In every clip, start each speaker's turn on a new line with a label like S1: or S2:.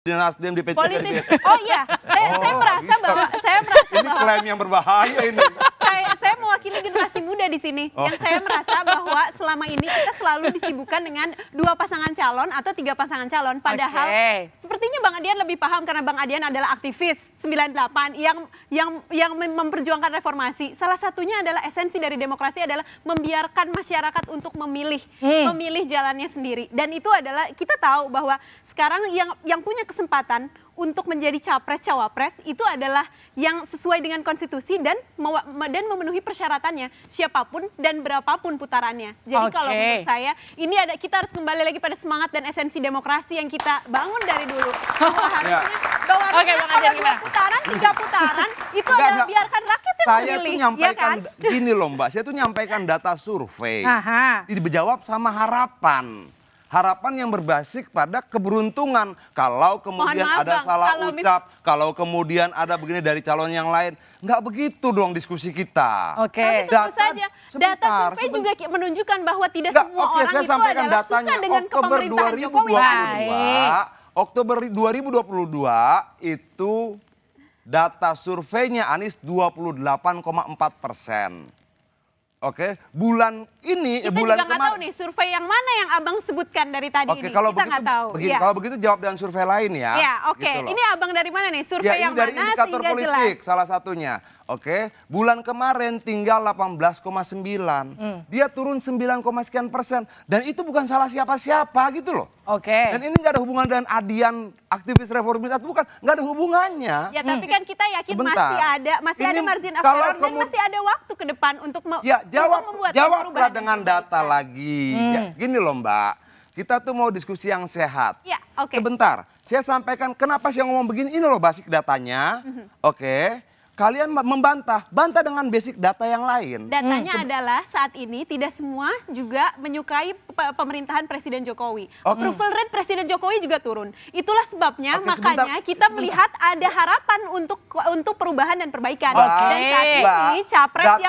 S1: di Nasdem di PCB.
S2: Politik. Oh iya, saya merasa bahwa
S1: ini klaim yang berbahaya ini.
S2: Saya mewakili generasi muda di sini. Yang saya merasa bahwa selama ini kita selalu disibukkan dengan 2 pasangan calon atau 3 pasangan calon. Padahal sepertinya Bang Adian lebih paham karena Bang Adian adalah aktivis 98 yang memperjuangkan reformasi. Salah satunya adalah esensi dari demokrasi adalah membiarkan masyarakat untuk memilih jalannya sendiri. Dan itu adalah kita tahu bahwa sekarang yang punya kesempatan untuk menjadi capres-cawapres itu adalah yang sesuai dengan konstitusi dan memenuhi persyaratannya siapapun dan berapapun putarannya. Jadi kalau menurut saya ini kita harus kembali lagi pada semangat dan esensi demokrasi yang kita bangun dari dulu. Bahwa harusnya kalau 2 putaran, 3 putaran itu adalah biarkan rakyat yang memilih.
S1: Saya tuh nyampaikan gini loh Mbak, saya tuh nyampaikan data survei. Dijawab sama harapan. Harapan yang berbasis pada keberuntungan. Kalau kemudian ada salah ucap, kalau kemudian ada begini dari calon yang lain. Nggak begitu dong diskusi kita.
S2: Tapi tentu saja, data survei juga menunjukkan bahwa tidak semua orang itu adalah suka dengan kepemerintahan Jokowi.
S1: Oktober 2022 itu data surveinya Anies 28,4%. Bulan ini,
S2: kita
S1: bulan
S2: juga nggak tahu nih survei yang mana yang abang sebutkan dari tadi ini.
S1: Kalau
S2: kita nggak tahu.
S1: Kalau begitu jawab dengan survei lain ya.
S2: Ya, ini abang dari mana nih? Survei yang
S1: dari
S2: mana
S1: indikator
S2: sehingga
S1: politik
S2: jelas?
S1: salah satunya. Bulan kemarin tinggal 18,9. Dia turun 9, sekian persen. Dan itu bukan salah siapa-siapa gitu loh. Dan ini nggak ada hubungan dengan Adian aktivis reformis atau bukan, nggak ada hubungannya.
S2: Ya tapi kan kita yakin masih ada margin of error dan masih ada waktu ke depan untuk
S1: jawablah dengan data lagi. Gini loh Mbak, kita tuh mau diskusi yang sehat. Sebentar, saya sampaikan kenapa saya ngomong begini, ini loh basic datanya. Kalian bantah dengan basic data yang lain.
S2: Datanya adalah saat ini tidak semua juga menyukai pemerintahan Presiden Jokowi. Approval rate Presiden Jokowi juga turun. Itulah sebabnya makanya kita melihat ada harapan untuk perubahan dan perbaikan. Dan saat ini capres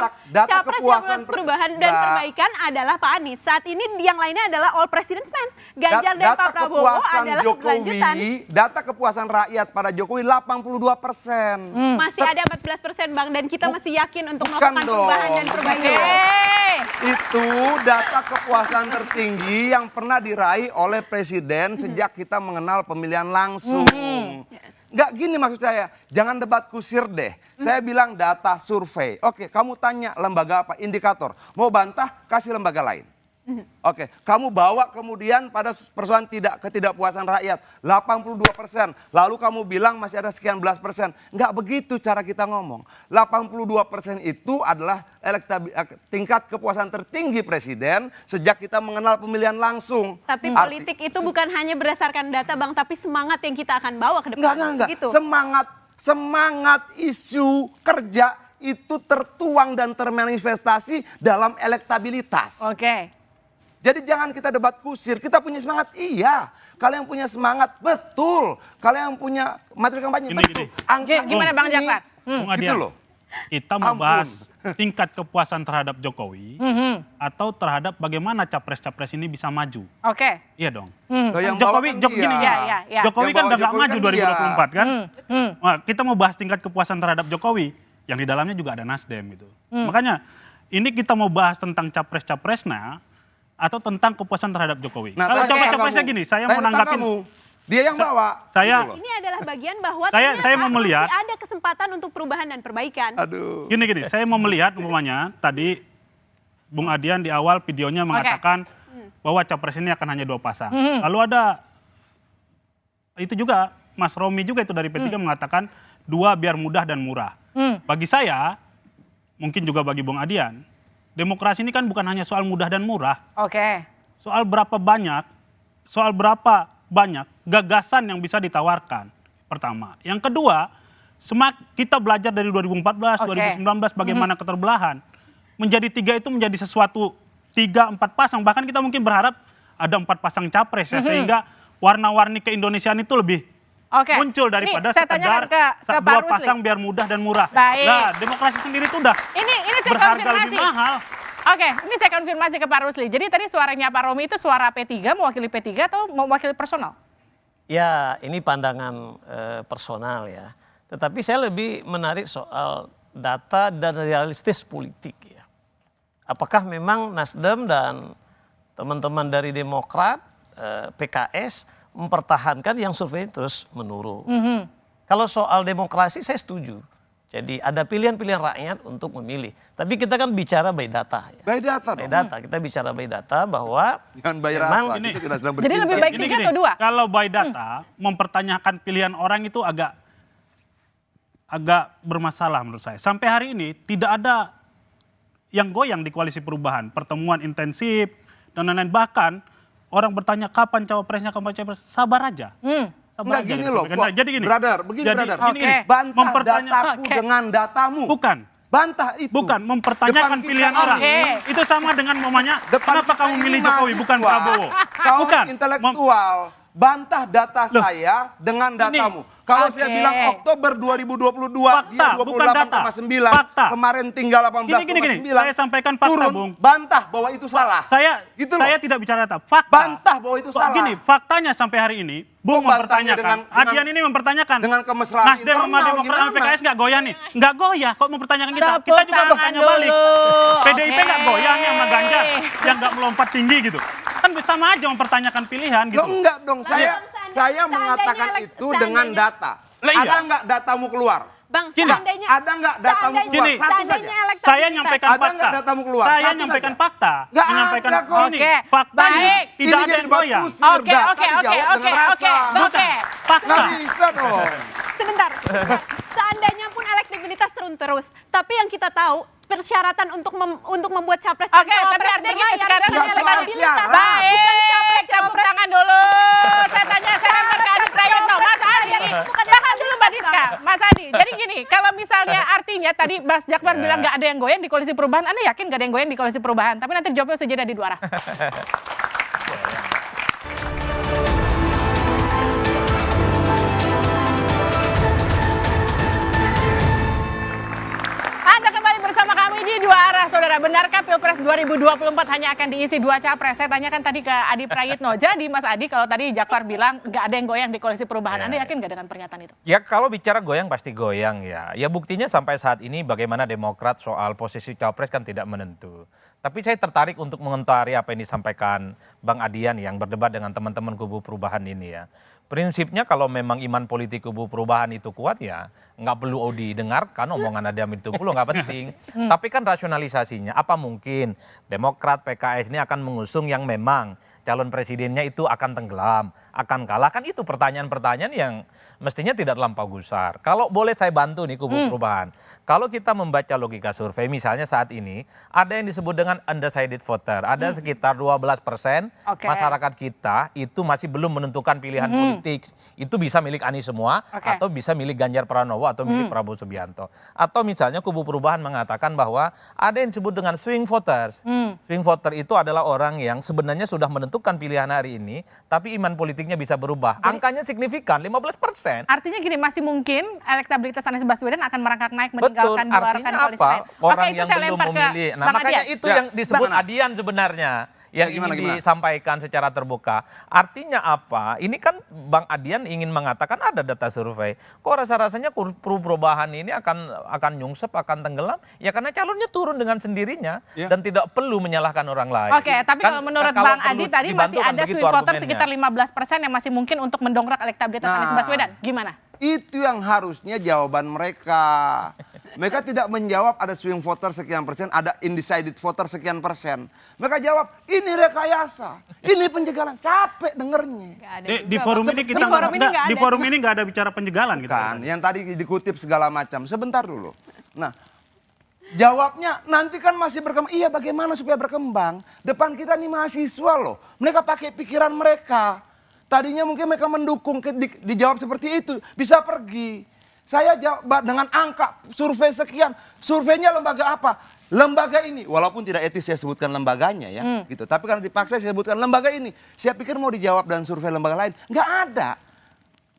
S2: yang perubahan dan perbaikan adalah Pak Anies. Saat ini yang lainnya adalah all president's man. Ganjar dan Pak Prabowo adalah kelanjutan.
S1: Data kepuasan rakyat pada Jokowi 82%.
S2: Masih ada 14% Bang, dan kita masih yakin untuk melakukan perubahan dan perbaikan.
S1: Itu data kepuasan tertinggi yang pernah diraih oleh Presiden sejak kita mengenal pemilihan langsung. Nggak gini maksud saya, jangan debat kusir deh. Saya bilang data survei. Kamu tanya lembaga apa, indikator. Mau bantah, kasih lembaga lain. Kamu bawa kemudian pada persoalan ketidakpuasan rakyat 82%, lalu kamu bilang masih ada sekian belas persen. Nggak begitu cara kita ngomong. 82% itu adalah tingkat kepuasan tertinggi Presiden sejak kita mengenal pemilihan langsung.
S2: Tapi politik itu bukan hanya berdasarkan data Bang, tapi semangat yang kita akan bawa ke depan.
S1: Enggak. Gitu. Semangat isu kerja itu tertuang dan termanifestasi dalam elektabilitas. Jadi jangan kita debat kusir, kita punya semangat, iya. Kalian punya semangat, betul. Kalian punya materi kampanye, betul.
S2: Gimana Bang Jafar?
S1: Gitu loh.
S3: Kita membahas tingkat kepuasan terhadap Jokowi atau terhadap bagaimana capres-capres ini bisa maju. Iya dong. Jokowi kan udah gak maju 2024 kan. Kita mau bahas tingkat kepuasan terhadap Jokowi, yang di dalamnya juga ada Nasdem gitu. Makanya ini kita mau bahas tentang capres-capresnya atau tentang kepuasan terhadap Jokowi. Kalau capres-capresnya gini, saya mau nanggapin.
S1: Dia yang bawa.
S2: Ini adalah bagian bahwa
S3: saya mau melihat
S2: masih ada kesempatan untuk perubahan dan perbaikan.
S3: Gini, saya mau melihat umpamanya tadi Bung Adian di awal videonya mengatakan bahwa capres ini akan hanya 2 pasang. Lalu ada itu juga Mas Romi juga itu dari P3 mengatakan 2 biar mudah dan murah. Bagi saya, mungkin juga bagi Bung Adian, demokrasi ini kan bukan hanya soal mudah dan murah. Soal berapa banyak gagasan yang bisa ditawarkan. Pertama. Yang kedua, kita belajar dari 2014, 2019 bagaimana keterbelahan. Menjadi 3 itu menjadi sesuatu 3-4 pasang. Bahkan kita mungkin berharap ada 4 pasang capres ya, sehingga warna-warni keindonesiaan itu lebih muncul daripada sekedar 2 pasang biar mudah dan murah. Nah, demokrasi sendiri itu udah berharga lebih mahal.
S4: Ini saya konfirmasi ke Pak Rusli. Jadi tadi suaranya Pak Romi itu suara P3, mewakili P3 atau mewakili personal? Ya, ini pandangan personal ya. Tetapi saya lebih menarik soal data dan realistis politik ya. Apakah memang Nasdem dan teman-teman dari Demokrat, PKS mempertahankan yang survei terus menurun. Kalau soal demokrasi saya setuju. Jadi ada pilihan-pilihan rakyat untuk memilih. Tapi kita kan bicara by data. Ya.
S1: By data
S4: By
S1: dong.
S4: data, kita bicara by data bahwa
S1: Jangan by
S4: memang
S1: rasa,
S3: ini.
S1: kita tidak sedang
S5: Jadi
S1: bercinta.
S5: lebih baik
S3: Gini,
S5: 3 atau 2?
S3: Kalau by data mempertanyakan pilihan orang itu agak bermasalah menurut saya. Sampai hari ini tidak ada yang goyang di koalisi perubahan. Pertemuan intensif dan lain-lain. Bahkan orang bertanya kapan cawapresnya, kapan cawapres. Sabar aja. Sabar
S1: Enggak
S3: aja
S1: gini
S3: gitu.
S1: loh,
S3: Nah, jadi gini.
S1: brother, begini
S3: Jadi
S1: brother.
S3: gini, gini.
S1: Bantah
S3: Mempertanya-
S1: dataku dengan datamu.
S3: Bukan.
S1: Bantah itu.
S3: Bukan, mempertanyakan
S1: Depan kita
S3: pilihan
S1: ini,
S3: orang. Itu sama dengan mamanya,
S1: depan
S3: kenapa
S1: kita
S3: kamu
S1: ini
S3: milih Jokowi, bukan
S1: mahasiswa,
S3: Prabowo?
S1: Kaum
S3: Bukan.
S1: intelektual, bantah data
S3: Loh,
S1: saya dengan datamu. Kalau saya
S5: Oke.
S1: bilang Oktober 2022,
S3: Fakta,
S1: dia
S3: bukan data.
S1: 28,9,
S3: Fakta.
S1: kemarin tinggal 18,9.
S3: Gini, saya sampaikan fakta,
S1: turun,
S3: Bung.
S1: bantah bahwa itu salah.
S3: Saya
S1: Gitu loh.
S3: saya tidak bicara data, fakta.
S1: Bantah bahwa itu salah.
S3: Gini, faktanya sampai hari ini, Bung
S1: Kok bantahnya
S3: mempertanyakan,
S1: dengan-
S3: Adian ini mempertanyakan.
S1: dengan kemesraan
S3: Nasdem sama
S1: internal,
S3: Demokrat sama
S1: gimana?
S3: PKS nggak goyah nih? Nggak goyah, kok mempertanyakan kita?
S5: Tepuk
S3: Kita juga
S5: tangan
S3: bertanya
S5: dulu.
S3: balik. PDIP
S5: Oke.
S3: nggak goyah nih sama Ganjar yang nggak melompat tinggi gitu. Kan sama aja mempertanyakan pilihan gitu.
S1: Lo enggak dong, saya
S2: seandainya
S1: mengatakan itu dengan
S2: seandainya-
S1: data.
S3: Lah iya.
S1: Ada enggak datamu keluar?
S2: Bang,
S3: Gini.
S2: seandainya
S1: Ada nggak datamu
S2: seandainya-
S1: keluar?
S3: Gini.
S1: Satu saja.
S2: seandainya elektabilitas-
S3: Saya nyampaikan
S1: Ada
S3: fakta.
S1: nggak datamu keluar?
S3: Saya
S1: Satu
S3: nyampaikan
S1: saja.
S3: fakta.
S1: Nggak
S3: Menyampaikan
S1: ada kok.
S3: ini.
S5: Oke,
S3: Faktanya
S5: baik.
S3: tidak
S1: Ini
S3: ada
S1: jadi
S3: yang goyang.
S1: kusir,
S5: Oke,
S1: data
S5: oke,
S1: dijawab
S5: oke,
S1: dengan
S5: oke,
S1: rasa.
S5: oke.
S3: Fakta.
S1: Nggak bisa dong.
S2: Sebentar. Seandainya pun elektabilitas turun terus, tapi yang kita tahu persyaratan untuk membuat capres dan
S5: Oke, tapi
S2: cawapres
S5: artinya gini,
S2: berlayar
S5: sekarang
S2: bukan
S1: nggak soal
S2: elektabilitas.
S1: syarat.
S5: Baik,
S2: Bukan
S5: tepuk
S2: cawapres.
S5: tangan dulu. Saya tanya, saya lempar ke Adi Prayitno. Mas Adi, tahan dulu Mbak Diska. Mas Adi, jadi gini, kalau misalnya artinya tadi Mas Jakfar bilang nggak ada yang goyang di koalisi perubahan, Anda yakin nggak ada yang goyang di koalisi perubahan? Tapi nanti jawabnya usai jeda di dua arah. Anda kembali bersama kami di Dua Arah, Saudara. Benarkah Pilpres 2024 hanya akan diisi 2 capres? Saya tanyakan tadi ke Adi Prayitno. Jadi Mas Adi, kalau tadi Jakfar bilang nggak ada yang goyang di koalisi perubahan, Anda yakin nggak dengan pernyataan itu?
S6: Ya kalau bicara goyang pasti goyang ya. Ya buktinya sampai saat ini bagaimana Demokrat soal posisi cawapres kan tidak menentu. Tapi saya tertarik untuk mengomentari apa yang disampaikan Bang Adian yang berdebat dengan teman-teman kubu perubahan ini ya. Prinsipnya kalau memang iman politik kubu perubahan itu kuat ya nggak perlu didengarkan omongan Adian itu perlu nggak penting. Tapi kan rasionalisasinya apa mungkin Demokrat PKS ini akan mengusung yang memang calon presidennya itu akan tenggelam, akan kalah. Kan itu pertanyaan-pertanyaan yang mestinya tidak terlampau gusar. Kalau boleh saya bantu nih kubu perubahan. Kalau kita membaca logika survei misalnya saat ini ada yang disebut dengan undecided voter. Ada sekitar 12%
S5: Oke.
S6: masyarakat kita itu masih belum menentukan pilihan politik. Itu bisa milik Anies semua
S5: Oke.
S6: atau bisa milik Ganjar Pranowo atau milik Prabowo Subianto. Atau misalnya kubu perubahan mengatakan bahwa ada yang disebut dengan swing voters. Swing voter itu adalah orang yang sebenarnya sudah menentukan pilihan hari ini, tapi iman politiknya bisa berubah. Angkanya signifikan, 15%.
S5: Artinya gini, masih mungkin elektabilitas Anies Baswedan akan merangkak naik
S6: Betul,
S5: meninggalkan dua rekan
S6: artinya
S5: koalisi
S6: apa?
S5: lain.
S6: Orang
S5: Oke, itu
S6: yang
S5: saya
S6: belum
S5: lempar ke
S6: memilih. Nah
S5: Bang
S6: makanya
S5: Adian.
S6: itu
S1: Ya,
S6: yang disebut
S1: gimana?
S6: Adian sebenarnya. Yang
S1: Ya, gimana,
S6: ingin
S1: gimana?
S6: disampaikan secara terbuka. Artinya apa? Ini kan Bang Adian ingin mengatakan ada data survei. Kok rasa-rasanya perubahan ini akan nyungsep, akan tenggelam? Ya karena calonnya turun dengan sendirinya.
S1: Ya.
S6: Dan tidak perlu menyalahkan orang lain.
S5: Oke, tapi
S6: Kan,
S5: kalau menurut
S6: kalau
S5: Bang
S6: perlu
S5: Adi tadi
S6: dibantu
S5: masih
S6: kan
S5: ada
S6: begitu
S5: swing voter
S6: argumennya.
S5: sekitar 15% yang masih mungkin untuk mendongkrak elektabilitas Anies
S1: Nah.
S5: Baswedan. Gimana?
S1: Itu yang harusnya jawaban mereka. Mereka tidak menjawab ada swing voter sekian persen, ada undecided voter sekian persen. Mereka jawab, ini rekayasa, ini penjagalan. Capek dengernya.
S2: Nggak ada
S3: Di
S2: juga,
S3: forum
S2: Bang.
S3: ini kita
S2: di forum ini nggak
S3: di
S2: ada.
S3: forum ini nggak ada bicara penjagalan gitu.
S1: Kan, yang tadi dikutip segala macam. Sebentar dulu. Nah, jawabnya nanti kan masih berkembang. Iya, bagaimana supaya berkembang? Depan kita nih mahasiswa loh. Mereka pakai pikiran mereka. Tadinya mungkin mereka mendukung, dijawab seperti itu. Bisa pergi. Saya jawab dengan angka survei sekian. Surveinya lembaga apa? Lembaga ini. Walaupun tidak etis saya sebutkan lembaganya ya. Gitu. Tapi karena dipaksa saya sebutkan lembaga ini. Saya pikir mau dijawab dan survei lembaga lain. Nggak ada.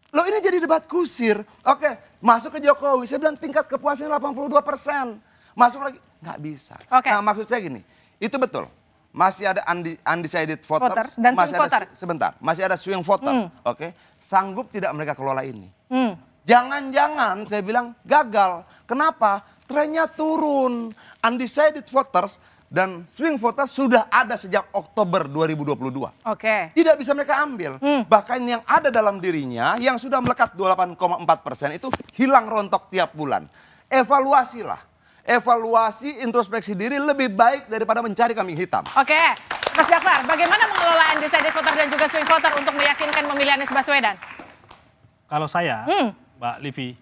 S1: Loh ini jadi debat kusir. Oke, masuk ke Jokowi. Saya bilang tingkat kepuasan 82%. Masuk lagi, nggak bisa.
S5: Oke.
S1: Nah maksud saya gini, itu betul. masih ada undecided voters,
S5: Voter dan
S1: masih
S5: swing
S1: ada,
S5: voter.
S1: sebentar, masih ada swing voters, oke? Sanggup tidak mereka kelola ini?
S5: Hmm.
S1: Jangan-jangan saya bilang gagal. Kenapa? Trennya turun. Undecided voters dan swing voters sudah ada sejak Oktober 2022.
S5: Oke.
S1: Tidak bisa mereka ambil. Bahkan yang ada dalam dirinya yang sudah melekat 28,4% itu hilang rontok tiap bulan. Evaluasilah. Evaluasi introspeksi diri lebih baik daripada mencari kambing hitam.
S5: Oke, Mas Jakfar, bagaimana mengelola undecided voter dan juga swing voter untuk meyakinkan memilih Anies Baswedan?
S3: Kalau saya, Mbak Livi,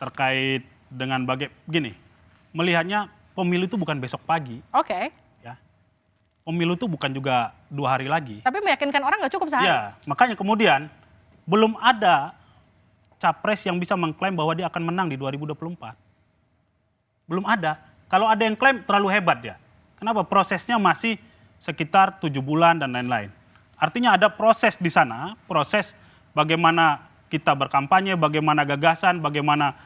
S3: terkait dengan begini, melihatnya pemilu itu bukan besok pagi,
S5: Oke,
S3: ya. Pemilu itu bukan juga 2 hari lagi.
S5: tapi meyakinkan orang nggak cukup sehari.
S3: Ya, makanya kemudian belum ada capres yang bisa mengklaim bahwa dia akan menang di 2024. Belum ada. Kalau ada yang klaim terlalu hebat ya. Kenapa? Prosesnya masih sekitar 7 bulan dan lain-lain. Artinya ada proses di sana, proses bagaimana kita berkampanye, bagaimana gagasan, bagaimana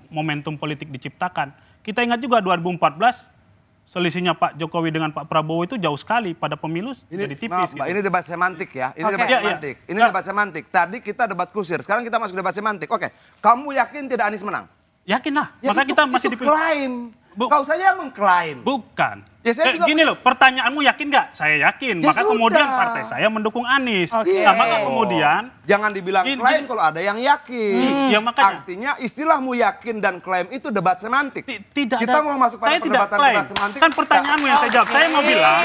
S3: momentum politik diciptakan. Kita ingat juga 2014 selisihnya Pak Jokowi dengan Pak Prabowo itu jauh sekali pada pemilu jadi tipis.
S1: Maaf, Mbak,
S3: gitu.
S1: ini debat semantik ya. Ini
S5: Oke.
S1: debat
S3: Iya, iya.
S1: semantik. Ini
S3: Nah.
S1: debat semantik. Tadi kita debat kusir, sekarang kita masuk debat semantik. Oke, kamu yakin tidak Anies menang?
S3: Yakin lah,
S1: Ya,
S3: maka
S1: itu-
S3: kita masih
S1: itu
S3: dipilih.
S1: klaim.
S3: Bu-
S1: Kau saja yang mengklaim.
S3: Bukan.
S1: Ya, saya juga
S3: Gini loh, pertanyaanmu yakin nggak? Saya yakin.
S1: Ya
S3: Maka
S1: sudah.
S3: kemudian partai saya mendukung Anies.
S5: Oke.
S3: Nah, maka kemudian
S1: Jangan dibilang
S3: Gini,
S1: klaim
S3: gini.
S1: kalau ada yang yakin.
S3: Ya, makanya.
S1: Artinya istilahmu yakin dan klaim itu debat semantik.
S3: tidak
S1: Kita
S3: ada.
S1: mau masuk pada
S3: saya tidak
S1: perdebatan
S3: klaim.
S1: debat semantik.
S3: Kan pertanyaanmu yang saya jawab. Saya mau bilang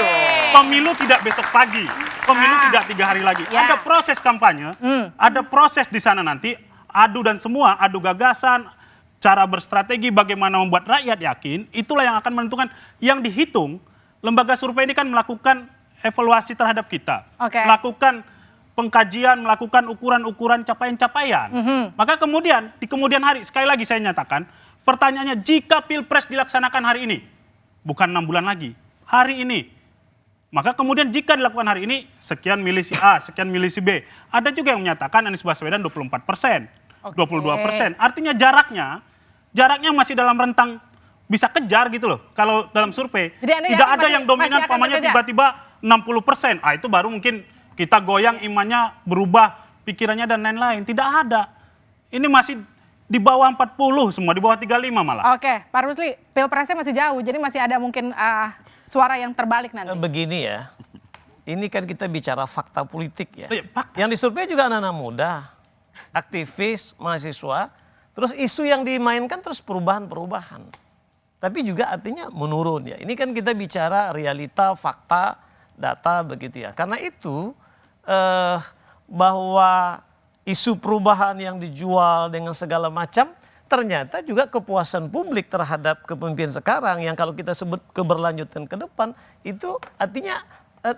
S3: pemilu tidak besok pagi. Pemilu tidak 3 hari lagi.
S5: Ya.
S3: Ada proses kampanye. Ada proses di sana nanti. Adu dan semua, adu gagasan, cara berstrategi bagaimana membuat rakyat yakin, itulah yang akan menentukan. Yang dihitung, lembaga survei ini kan melakukan evaluasi terhadap kita.
S5: Oke.
S3: Melakukan pengkajian, melakukan ukuran-ukuran capaian-capaian. Maka kemudian, di kemudian hari, sekali lagi saya nyatakan, pertanyaannya jika Pilpres dilaksanakan hari ini, bukan 6 bulan lagi, hari ini, maka kemudian jika dilakukan hari ini, sekian milih si A, sekian milih si B. Ada juga yang menyatakan Anies Baswedan 24%, 22%. Artinya jaraknya masih dalam rentang bisa kejar gitu loh. Kalau dalam survei,
S5: Jadi Anda
S3: tidak
S5: yakin
S3: ada yang dominan,
S5: masih akan
S3: pamannya
S5: berbeda?
S3: tiba-tiba 60%. Ah, itu baru mungkin kita goyang imannya, berubah pikirannya dan lain-lain. Tidak ada. Ini masih di bawah 40 semua, di bawah 35 malah.
S5: Oke, Pak Rusli, Pilpresnya masih jauh, jadi masih ada mungkin suara yang terbalik nanti.
S4: Begini ya, ini kan kita bicara fakta politik ya.
S3: Iya, fakta.
S4: Yang disurvei juga anak-anak muda, aktivis, mahasiswa. Terus isu yang dimainkan terus perubahan-perubahan. Tapi juga artinya menurun ya. Ini kan kita bicara realita, fakta, data begitu ya. Karena itu bahwa isu perubahan yang dijual dengan segala macam ternyata juga kepuasan publik terhadap kepemimpinan sekarang yang kalau kita sebut keberlanjutan ke depan itu artinya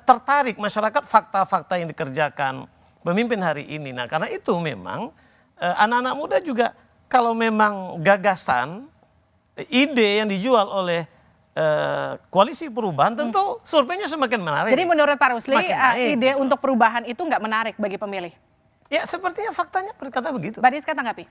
S4: tertarik masyarakat fakta-fakta yang dikerjakan pemimpin hari ini. Nah karena itu memang anak-anak muda juga kalau memang gagasan, ide yang dijual oleh koalisi perubahan tentu surveinya semakin menarik.
S5: Jadi menurut Pak Rusli,
S4: Semakin naik,
S5: ide
S4: gitu.
S5: untuk perubahan itu nggak menarik bagi pemilih.
S4: Ya sepertinya faktanya berkata begitu.
S5: Mbak Rizka tanggapi?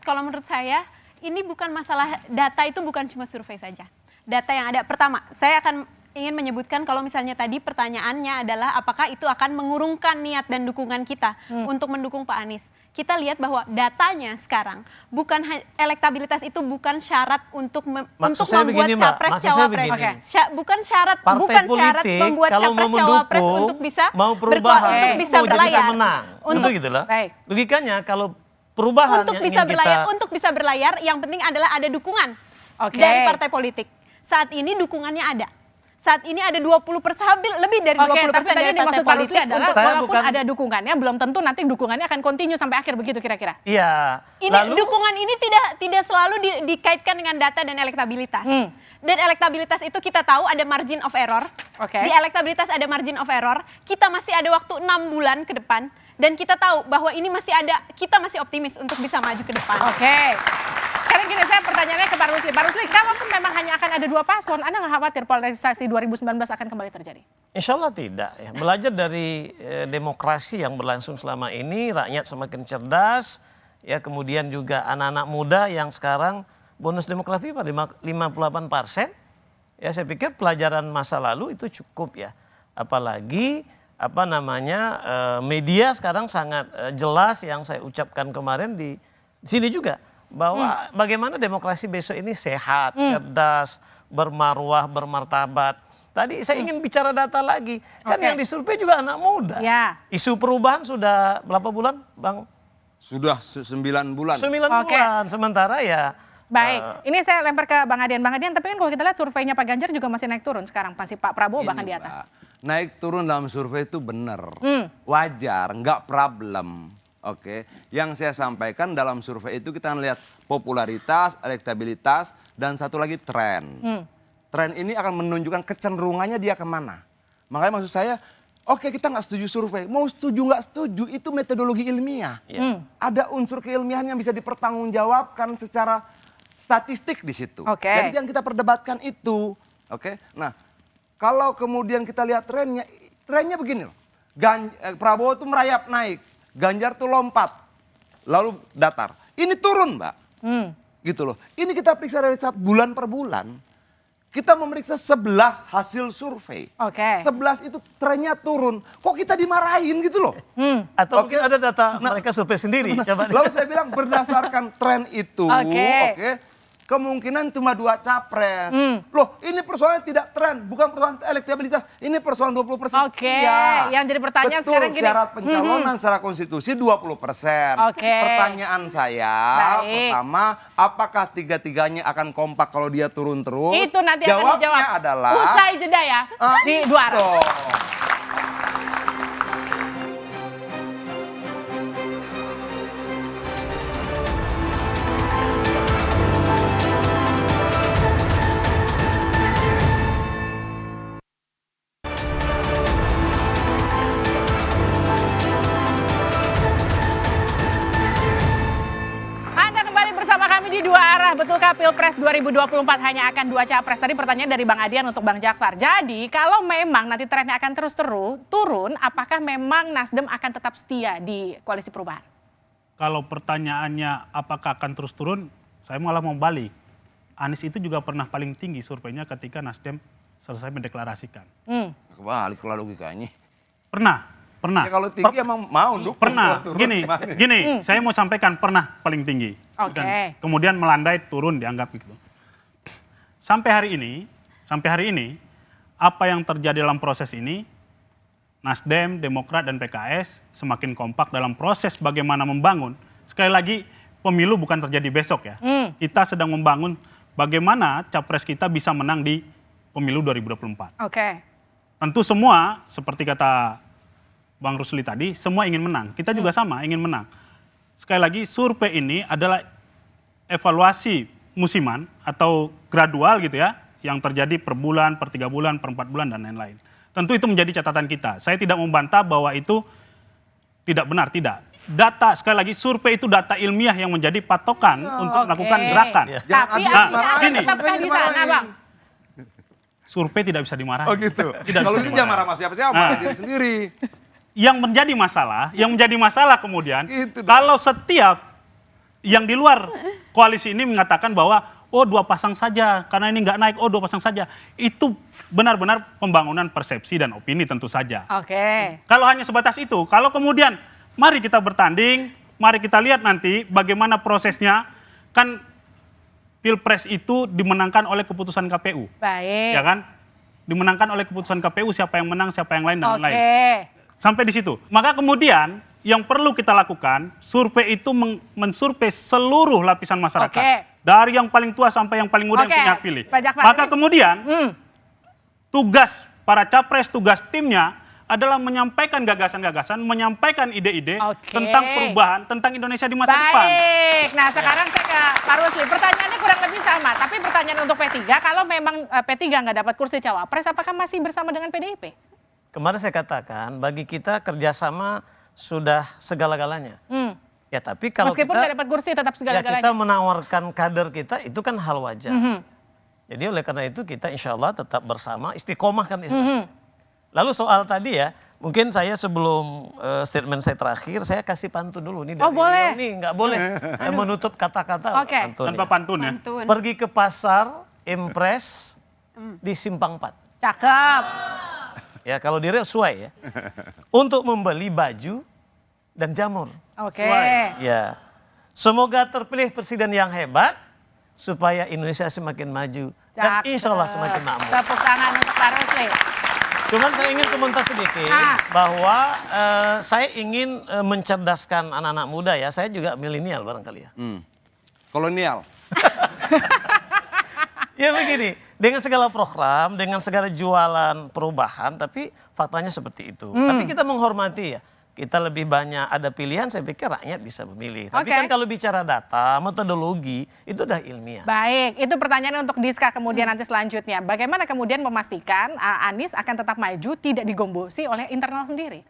S2: Kalau menurut saya ini bukan masalah data, itu bukan cuma survei saja. Data yang ada, pertama saya akan ingin menyebutkan kalau misalnya tadi pertanyaannya adalah apakah itu akan mengurungkan niat dan dukungan kita untuk mendukung Pak Anies. Kita lihat bahwa datanya sekarang bukan elektabilitas itu bukan syarat untuk
S4: Maksud
S2: untuk
S4: saya
S2: membuat
S4: begini, Mbak.
S2: capres
S4: Maksud saya
S2: cawapres.
S4: begini.
S2: Bukan syarat
S4: Partai
S2: bukan syarat
S4: politik
S2: membuat
S4: kalau
S2: capres
S4: mau
S2: cawapres
S4: mendukung,
S2: untuk bisa
S4: mau perubahan,
S2: untuk bisa
S4: mau jadi
S2: berlayar.
S4: kita menang.
S2: Untuk
S4: Gitu lah.
S5: Baik.
S4: Logikanya kalau perubahan
S2: untuk
S4: yang
S2: bisa
S4: ingin
S2: berlayar,
S4: kita
S2: untuk bisa berlayar yang penting adalah ada dukungan
S5: Oke.
S2: dari partai politik. Saat ini dukungannya ada. Saat ini ada 20% lebih dari 20%
S5: Oke, tapi tadi
S2: dari
S5: yang
S2: partai
S5: dimaksud Pak Rusli
S2: politik
S5: adalah
S2: untuk
S4: Saya
S5: walaupun
S4: bukan-
S5: ada dukungannya, belum tentu nanti dukungannya akan continue sampai akhir begitu kira-kira.
S4: Iya.
S2: ini
S4: Lalu
S2: dukungan ini tidak selalu dikaitkan dengan data dan elektabilitas. Dan elektabilitas itu kita tahu ada margin of error.
S5: Oke.
S2: Di elektabilitas ada margin of error. Kita masih ada waktu 6 bulan ke depan dan kita tahu bahwa ini kita masih optimis untuk bisa maju ke depan.
S5: Oke. Sekarang gini, saya pertanyaannya ke Pak Rusli. Pak Rusli, kalaupun memang hanya akan ada 2 paslon, Anda nggak khawatir polarisasi 2019 akan kembali terjadi?
S4: insya Allah tidak. Ya. Belajar dari demokrasi yang berlangsung selama ini, rakyat semakin cerdas, ya kemudian juga anak-anak muda yang sekarang bonus demografi pada 58%, Ya saya pikir pelajaran masa lalu itu cukup ya. Apalagi media sekarang sangat jelas yang saya ucapkan kemarin di sini juga bahwa bagaimana demokrasi besok ini sehat, cerdas, bermarwah, bermartabat. Tadi saya ingin bicara data lagi. Kan yang disurvei juga anak muda.
S5: Ya.
S4: Isu perubahan sudah berapa bulan, Bang?
S1: Sudah 9 bulan.
S4: 9 bulan. Sementara ya
S5: Baik, ini saya lempar ke Bang Adian. Bang Adian, tapi kan kalau kita lihat surveinya Pak Ganjar juga masih naik turun sekarang. Masih Pak Prabowo bahkan di
S1: Ini,
S5: atas.
S1: Mbak, naik turun dalam survei itu benar. Wajar, nggak problem. Oke, yang saya sampaikan dalam survei itu kita lihat popularitas, elektabilitas, dan satu lagi tren. Tren ini akan menunjukkan kecenderungannya dia kemana. Makanya maksud saya, oke kita nggak setuju survei. Mau setuju nggak setuju itu metodologi ilmiah. Ada unsur keilmiahan yang bisa dipertanggungjawabkan secara statistik di situ. Jadi yang kita perdebatkan itu. Oke, nah kalau kemudian kita lihat trennya begini loh. Prabowo tuh merayap naik, Ganjar tuh lompat, lalu datar. Ini turun Mbak. Gitu loh. Ini kita periksa dari bulan per bulan. Kita memeriksa 11 hasil survei. 11 itu trennya turun. Kok kita dimarahin gitu loh.
S4: atau mungkin ada data mereka survei sendiri. Coba
S1: Lalu saya bilang berdasarkan tren itu, kemungkinan cuma 2 capres. Loh, ini persoalannya tidak tren, bukan persoalan elektabilitas. Ini persoalan 20%.
S5: Yang jadi pertanyaan
S1: betul,
S5: sekarang gini.
S1: syarat pencalonan secara konstitusi 20%. Pertanyaan saya pertama, apakah tiga-tiganya akan kompak kalau dia turun terus?
S5: Itu nanti akan dijawab.
S1: Jawabnya adalah
S5: usai jeda ya, di dua arah. Di dua arah, betulkah Pilpres 2024 hanya akan 2 capres? Tadi pertanyaan dari Bang Adian untuk Bang Jakfar. Jadi kalau memang nanti trennya akan terus turun, apakah memang Nasdem akan tetap setia di koalisi perubahan?
S3: Kalau pertanyaannya apakah akan terus turun, saya malah mau balik. Anies itu juga pernah paling tinggi surveinya ketika Nasdem selesai mendeklarasikan.
S1: Kebalik lah logikanya.
S3: Pernah.
S1: Ya kalau tinggi emang mau dukung.
S3: Pernah,
S1: turun,
S3: gini, saya mau sampaikan pernah paling tinggi. Dan kemudian melandai turun dianggap gitu. Sampai hari ini, apa yang terjadi dalam proses ini, Nasdem, Demokrat, dan PKS semakin kompak dalam proses bagaimana membangun. Sekali lagi, pemilu bukan terjadi besok ya. Kita sedang membangun bagaimana capres kita bisa menang di pemilu 2024. Tentu semua, seperti kata Bang Rusli tadi, semua ingin menang. Kita juga sama, ingin menang. Sekali lagi, survei ini adalah evaluasi musiman atau gradual gitu ya, yang terjadi per bulan, per 3 bulan, per 4 bulan, dan lain-lain. Tentu itu menjadi catatan kita. Saya tidak membantah bahwa itu tidak benar, tidak. Data, sekali lagi, survei itu data ilmiah yang menjadi patokan untuk melakukan gerakan.
S5: Tapi
S3: gini,
S5: tetapkah di sana, Bang?
S3: Survei tidak bisa dimarahi.
S1: Oh gitu.
S3: Tidak
S1: Kalau
S3: bisa
S1: itu jangan
S3: dimarahi.
S1: marah sama siapa-siapa, marah diri sendiri.
S3: Yang menjadi masalah kemudian,
S1: Itu
S3: kalau setiap yang di luar koalisi ini mengatakan bahwa, oh 2 pasang saja, karena ini nggak naik, oh 2 pasang saja. Itu benar-benar pembangunan persepsi dan opini tentu saja. Kalau hanya sebatas itu, kalau kemudian mari kita bertanding, mari kita lihat nanti bagaimana prosesnya, kan Pilpres itu dimenangkan oleh keputusan KPU. Ya kan? Dimenangkan oleh keputusan KPU, siapa yang menang, siapa yang lain, dan lain-lain. Sampai di situ. Maka kemudian yang perlu kita lakukan, survei itu mensurvei seluruh lapisan masyarakat. Dari yang paling tua sampai yang paling muda yang punya hak pilih. Maka kemudian tugas para capres, tugas timnya adalah menyampaikan gagasan-gagasan, menyampaikan ide-ide tentang perubahan, tentang Indonesia di masa depan.
S5: Nah sekarang saya ke Pak Rusli. Pertanyaannya kurang lebih sama, tapi pertanyaan untuk P3, kalau memang P3 nggak dapat kursi cawapres, apakah masih bersama dengan PDIP?
S4: Kemarin saya katakan, bagi kita kerjasama sudah segala-galanya. Ya tapi kalau
S5: meskipun nggak dapat kursi tetap segala-galanya.
S4: Ya kita menawarkan kader kita itu kan hal wajar. Jadi oleh karena itu kita insya Allah tetap bersama, istiqomah kan istiqomah. Lalu soal tadi ya, mungkin saya sebelum statement saya terakhir, saya kasih pantun dulu nih.
S5: Boleh.
S4: Ini nggak boleh menutup kata-kata.
S3: Tanpa pantun ya.
S4: Pergi ke pasar, impres, di Simpang 4.
S5: Cakep.
S4: Ya kalau di Riau Suai ya. Untuk membeli baju dan jamur.
S5: Oke.
S4: Ya. Semoga terpilih presiden yang hebat supaya Indonesia semakin maju dan
S5: Cakep.
S4: insya Allah semakin makmur.
S5: Tepuk tangan untuk Pak Rusli.
S4: Cuman saya ingin komentar sedikit bahwa saya ingin mencerdaskan anak-anak muda ya. Saya juga milenial barangkali ya.
S1: Kolonial.
S4: Ya begini, dengan segala program, dengan segala jualan perubahan, tapi faktanya seperti itu. Tapi kita menghormati ya. Kita lebih banyak ada pilihan, saya pikir rakyat bisa memilih. Tapi
S5: Oke.
S4: kan kalau bicara data, metodologi, itu udah ilmiah.
S5: Baik, itu pertanyaan untuk Diska kemudian nanti selanjutnya. Bagaimana kemudian memastikan Anies akan tetap maju, tidak digombosi oleh internal sendiri?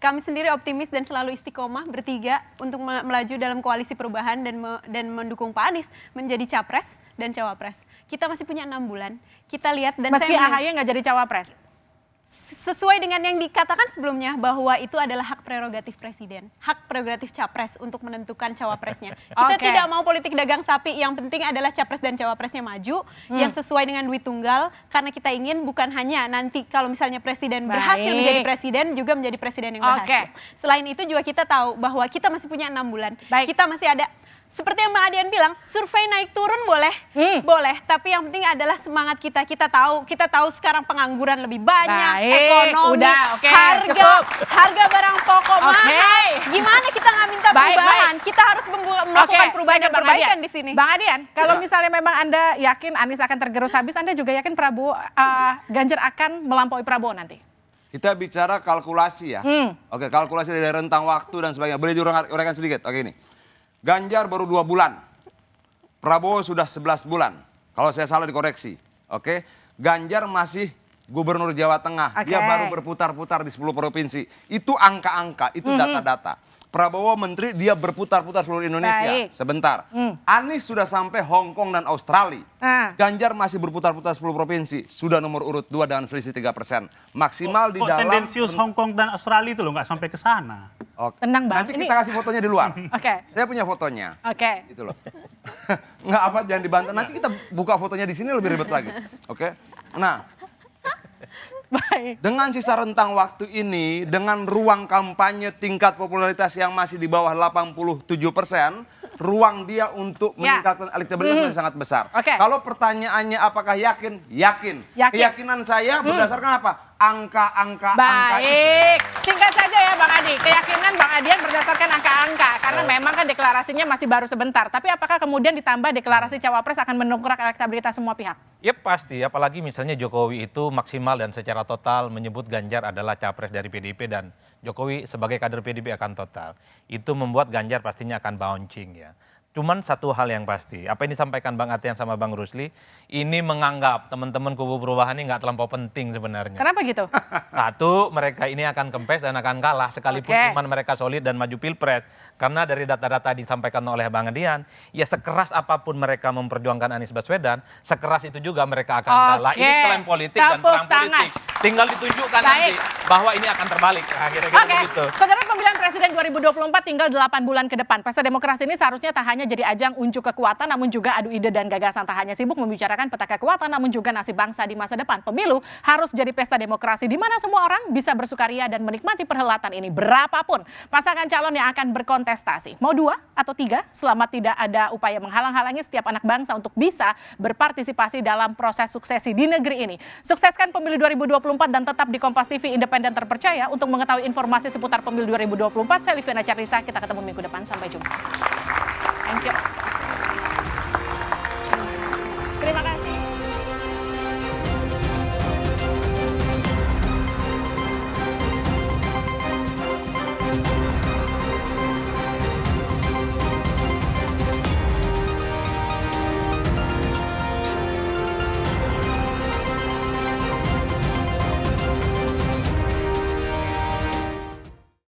S2: Kami sendiri optimis dan selalu istiqomah bertiga untuk melaju dalam koalisi perubahan dan mendukung Pak Anies menjadi capres dan cawapres. Kita masih punya 6 bulan. Kita lihat dan
S5: Meski
S2: saya
S5: AHY nggak jadi cawapres?
S2: sesuai dengan yang dikatakan sebelumnya bahwa itu adalah hak prerogatif presiden, hak prerogatif capres untuk menentukan cawapresnya. Kita
S5: Oke.
S2: tidak mau politik dagang sapi, yang penting adalah capres dan cawapresnya maju yang sesuai dengan duit tunggal, karena kita ingin bukan hanya nanti kalau misalnya presiden berhasil
S5: Baik.
S2: menjadi presiden juga menjadi presiden yang berhasil. Selain itu juga kita tahu bahwa kita masih punya 6 bulan.
S5: Baik.
S2: Kita masih ada. Seperti yang Mbak Adian bilang, survei naik turun boleh, boleh. Tapi yang penting adalah semangat kita. Kita tahu sekarang pengangguran lebih banyak,
S5: Baik,
S2: ekonomi,
S5: udah, oke,
S2: harga
S5: cukup.
S2: barang pokok
S5: Oke.
S2: mahal. Gimana kita nggak minta
S5: Baik,
S2: perubahan?
S5: baik.
S2: Kita harus melakukan perubahan dan
S5: Bang
S2: perbaikan
S5: Adian.
S2: di sini.
S5: Bang Adian, kalau misalnya memang Anda yakin Anies akan tergerus habis, Anda juga yakin Prabowo Ganjar akan melampaui Prabowo nanti?
S1: Kita bicara kalkulasi ya. Oke, kalkulasi dari rentang waktu dan sebagainya. Boleh diuraikan sedikit? Oke, ini. Ganjar baru 2 bulan. Prabowo sudah 11 bulan. Kalau saya salah dikoreksi. Oke. Ganjar masih gubernur Jawa Tengah.
S5: Oke.
S1: Dia baru berputar-putar di 10 provinsi. Itu angka-angka, itu data-data. Prabowo menteri, dia berputar-putar seluruh Indonesia.
S5: Baik.
S1: Sebentar. Anies sudah sampai Hong Kong dan Australia. Ganjar masih berputar-putar 10 provinsi. Sudah nomor urut 2 dengan selisih 3%. Maksimal di
S3: Kok
S1: dalam...
S3: tendensius Hong Kong dan Australia itu loh nggak sampai ke sana.
S1: Oke.
S5: Tenang, Bang.
S1: Nanti
S5: Ini-
S1: kita kasih fotonya di luar.
S5: Oke.
S1: Saya punya fotonya.
S5: Oke.
S1: Gitu loh. Nggak apa, jangan dibantah. Nanti kita buka fotonya di sini lebih ribet lagi. Oke. Nah,
S5: Baik.
S1: dengan sisa rentang waktu ini, dengan ruang kampanye tingkat popularitas yang masih di bawah 87%, ruang dia untuk
S5: Ya.
S1: meningkatkan elektabilitas masih sangat besar.
S5: Oke.
S1: Kalau pertanyaannya apakah yakin? Yakin.
S5: Yakin.
S1: Keyakinan saya berdasarkan apa? Angka-angka itu.
S5: Baik, singkat saja ya Bang Adi. Keyakinan Bang Adian berdasarkan angka-angka, karena memang kan deklarasinya masih baru sebentar. Tapi apakah kemudian ditambah deklarasi cawapres akan mendongkrak elektabilitas semua pihak?
S6: Ya pasti, apalagi misalnya Jokowi itu maksimal dan secara total menyebut Ganjar adalah capres dari PDIP dan Jokowi sebagai kader PDIP akan total. Itu membuat Ganjar pastinya akan bouncing ya. Cuman satu hal yang pasti, apa yang disampaikan Bang Atian sama Bang Rusli, ini menganggap teman-teman kubu perubahan ini nggak terlampau penting sebenarnya.
S5: Kenapa gitu?
S6: Satu, mereka ini akan kempes dan akan kalah sekalipun
S5: Oke.
S6: iman mereka solid dan maju pilpres. Karena dari data-data disampaikan oleh Bang Adian, ya sekeras apapun mereka memperjuangkan Anies Baswedan, sekeras itu juga mereka akan kalah.
S5: Oke.
S6: Ini klaim politik dan
S5: Tepuk
S6: perang
S5: tangan.
S6: politik. Tinggal ditunjukkan nanti
S5: Baik.
S6: bahwa ini akan terbalik. Kira-kira
S5: Oke,
S6: begitu.
S5: saudara, pemilihan presiden 2024 tinggal 8 bulan ke depan. Pesta demokrasi ini seharusnya tak hanya jadi ajang unjuk kekuatan, namun juga adu ide dan gagasan. Tak hanya sibuk membicarakan peta kekuatan, namun juga nasib bangsa di masa depan. Pemilu harus jadi pesta demokrasi di mana semua orang bisa bersukaria dan menikmati perhelatan ini berapapun pasangan calon yang akan berkontestasi. Mau 2 atau 3, selama tidak ada upaya menghalang-halangi setiap anak bangsa untuk bisa berpartisipasi dalam proses suksesi di negeri ini. Sukseskan pemilu 2024 dan tetap di Kompas TV independen terpercaya. Untuk mengetahui informasi seputar pemilu 2024, saya Liviana Charlisa. Kita ketemu minggu depan. Sampai jumpa.